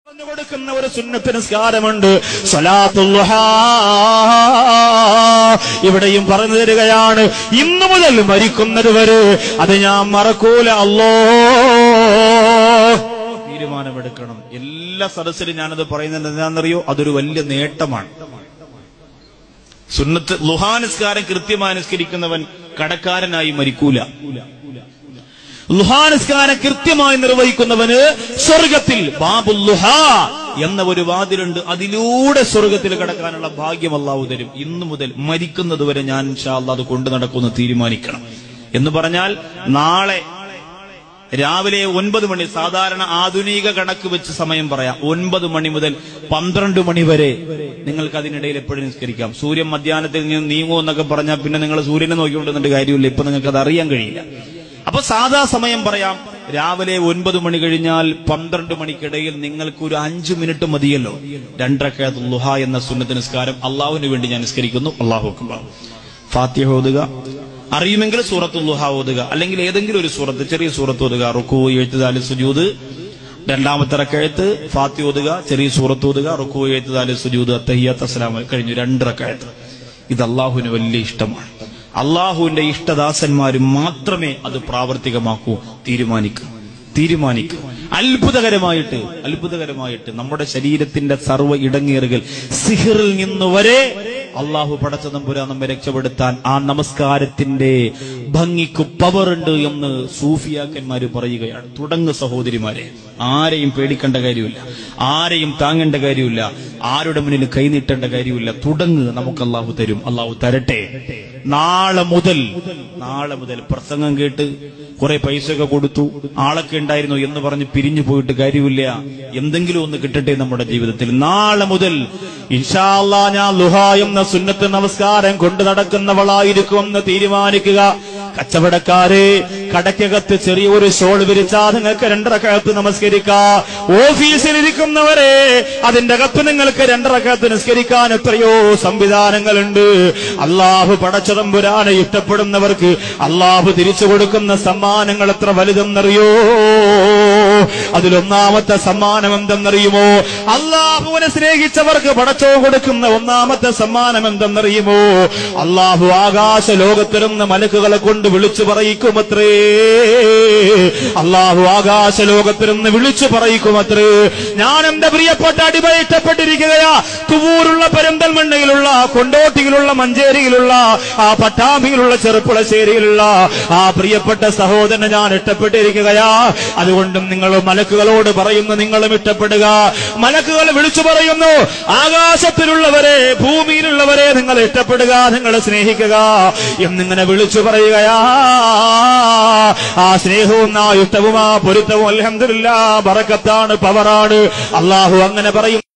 കൊടുക്കുന്ന ഒരു സുന്നത്ത് നിസ്കാരമുണ്ട്, സ്വലാത്തുൽ ളുഹാ. ഇവിടെയും പറഞ്ഞു തരികയാണ്, ഇന്നു മുതൽ മരിക്കുന്നത് വരെ അത് ഞാൻ മറക്കൂല. തീരുമാനമെടുക്കണം. എല്ലാ സദസ്സിലും ഞാനത് പറയുന്നത് എന്താണെന്നറിയോ? അതൊരു വലിയ നേട്ടമാണ്. സുന്നത്ത് ളുഹാ നിസ്കാരം കൃത്യമായി നിസ്കരിക്കുന്നവൻ കടക്കാരനായി മരിക്കൂല. ളുഹാ നിസ്കാരം കൃത്യമായി നിർവഹിക്കുന്നവന് സ്വർഗത്തിൽ ബാബുൽ ളുഹാ എന്ന ഒരു വാതിലുണ്ട്, അതിലൂടെ സ്വർഗത്തിൽ കടക്കാനുള്ള ഭാഗ്യം അല്ലാഹു തരും. ഇന്നു മുതൽ മരിക്കുന്നത് വരെ ഞാൻ ഇൻഷാ അല്ലാഹ് അത് കൊണ്ടു നടക്കുമെന്ന് തീരുമാനിക്കണം. എന്ന് പറഞ്ഞാൽ നാളെ രാവിലെ 9 മണി, സാധാരണ ആധുനിക കണക്ക് വെച്ച് സമയം പറയാം, 9 മണി മുതൽ 12 മണി വരെ നിങ്ങൾക്ക് അതിനിടയിൽ എപ്പോഴും നിസ്കരിക്കാം. സൂര്യൻ മധ്യാഹ്നത്തിൽ നിന്ന് നീങ്ങുമോ എന്നൊക്കെ പറഞ്ഞാൽ പിന്നെ നിങ്ങൾ സൂര്യനെ നോക്കിക്കൊണ്ടിരുന്നിട്ട് കാര്യമില്ല. ഇപ്പൊ നിങ്ങൾക്ക് അത് അറിയാൻ കഴിയില്ല. അപ്പൊ സാധാ സമയം പറയാം, രാവിലെ 9 മണി കഴിഞ്ഞാൽ 12 മണിക്കിടയിൽ നിങ്ങൾക്ക് ഒരു 5 മിനിറ്റ് മതിയല്ലോ. 2 റക്അത്ത് ളുഹാ എന്ന സുന്നത്ത് നിസ്കാരം അള്ളാഹുവിന് വേണ്ടി ഞാൻ നിസ്കരിക്കുന്നു. അല്ലാഹു അക്ബർ. ഫാത്തിഹ ഓതുക, അറിയുമെങ്കിൽ സൂറത്തുൽ ളുഹാ ഓതുക, അല്ലെങ്കിൽ ഏതെങ്കിലും ഒരു സൂറത്ത്, ചെറിയ സൂറത്ത് ഓതുക. റുക്കൂ, ഇഅ്തിദാൽ, സുജൂദ്, രണ്ടാമത്തെ റക്അത്ത് ഫാത്തിഹ ഓതുക, ചെറിയ സൂറത്ത് ഓതുക, റുക്കൂ, ഇഅ്തിദാൽ, സുജൂദ്, അത്തഹിയ്യാത്ത്, അസ്സലാമു കഴിഞ്ഞു. 2 റക്അത്ത്. ഇത് അള്ളാഹുവിന് വലിയ ഇഷ്ടമാണ്. അള്ളാഹുവിന്റെ ഇഷ്ടദാസന്മാരും മാത്രമേ അത് പ്രാവർത്തികമാക്കൂ. തീരുമാനിക്കുക. അത്ഭുതകരമായിട്ട് നമ്മുടെ ശരീരത്തിന്റെ സർവ്വ ഇടങ്ങേറുകൾ, സിഹറിൽ നിന്ന് വരെ അള്ളാഹു പടച്ച തമ്പുരാൻ നമ്മെ രക്ഷപ്പെടുത്താൻ ആ നമസ്കാരത്തിന്റെ ഭംഗിക്ക് പവറുണ്ട് എന്ന് സൂഫിയാക്കന്മാര് പറയുകയാണ്. തുടങ്ങ് സഹോദരിമാരെ, ആരെയും പേടിക്കേണ്ട കാര്യമില്ല, ആരെയും താങ്ങേണ്ട കാര്യമില്ല, ആരുടെ മുന്നിൽ കൈനീട്ടേണ്ട കാര്യമില്ല. തുടങ്ങ്, നമുക്ക് അള്ളാഹു തരും. അള്ളാഹു തരട്ടെ. നാളെ മുതൽ പ്രസംഗം കേട്ട് കുറെ പൈസയൊക്കെ കൊടുത്തു, ആളൊക്കെ ഉണ്ടായിരുന്നു എന്ന് പറഞ്ഞ് പിരിഞ്ഞു പോയിട്ട് കാര്യമില്ല. എന്തെങ്കിലും ഒന്ന് കിട്ടട്ടെ നമ്മുടെ ജീവിതത്തിൽ. നാളെ മുതൽ ഇൻഷാ അല്ലാഹ് ഞാൻ ളുഹാ എന്ന സുന്നത്ത് നമസ്കാരം കൊണ്ട് നടക്കുന്നവളായിരിക്കുമെന്ന് തീരുമാനിക്കുക. കച്ചവടക്കാരെ, കടക്കകത്ത് ചെറിയൊരു ഷോൾ വിരിച്ചാൽ നിങ്ങൾക്ക് 2 റക്അത്ത് നമസ്കരിക്കാം. ഓഫീസിലിരിക്കുന്നവരെ, അതിന്റെ അകത്ത് നിങ്ങൾക്ക് 2 റക്അത്ത് നിസ്കരിക്കാൻ എത്രയോ സംവിധാനങ്ങളുണ്ട്. അള്ളാഹു പടച്ച തമ്പുരാനെ ഇഷ്ടപ്പെടുന്നവർക്ക് അള്ളാഹു തിരിച്ചു കൊടുക്കുന്ന സമ്മാനങ്ങൾ എത്ര വലുതെന്നറിയോ? അതിലൊന്നാമത്തെ സമ്മാനം എന്തെന്നറിയുമോ? അള്ളാഹുവിനെ സ്നേഹിച്ചവർക്ക് പടച്ചോ കൊടുക്കുന്ന ഒന്നാമത്തെ സമ്മാനം എന്തെന്നറിയുമോ? അള്ളാഹു ആകാശ ലോകത്തിരുന്ന മലക്കുകളെ കൊണ്ട് വിളിച്ചു പറയിക്കുമത്രേ. അള്ളാഹു ആകാശ ലോകത്തിരുന്ന് വിളിച്ചു പറയിക്കുമത്രേ, ഞാൻ എന്റെ പ്രിയപ്പെട്ട അടിമയെ ഇഷ്ടപ്പെട്ടിരിക്കുകയാ. തുവൂരുള്ള പെരിന്തൽമണ്ണയിലുള്ള, കൊണ്ടോട്ടിയിലുള്ള, മഞ്ചേരിയിലുള്ള, ആ പട്ടാമ്പിയിലുള്ള, ചെറുപ്പുളശ്ശേരിയിലുള്ള ആ പ്രിയപ്പെട്ട സഹോദരനെ ഞാൻ ഇഷ്ടപ്പെട്ടിരിക്കുകയാ. അതുകൊണ്ടും നിങ്ങൾ മലക്കുകളോട് പറയുന്നു, നിങ്ങളും ഇഷ്ടപ്പെടുക. മലക്കുകൾ വിളിച്ചു പറയുന്നു, ആകാശത്തിലുള്ളവരെ, ഭൂമിയിലുള്ളവരെ നിങ്ങൾ ഇഷ്ടപ്പെടുക, നിങ്ങൾ സ്നേഹിക്കുക എന്നിങ്ങനെ വിളിച്ചു പറയുകയാ. ആ സ്നേഹവും ആ ഇഷ്ടവും ആ പൊരുത്തവും അൽഹംദുലില്ലാഹ് ബറക്കത്താണ്, പവറാണ്. അള്ളാഹു അങ്ങനെ പറയും.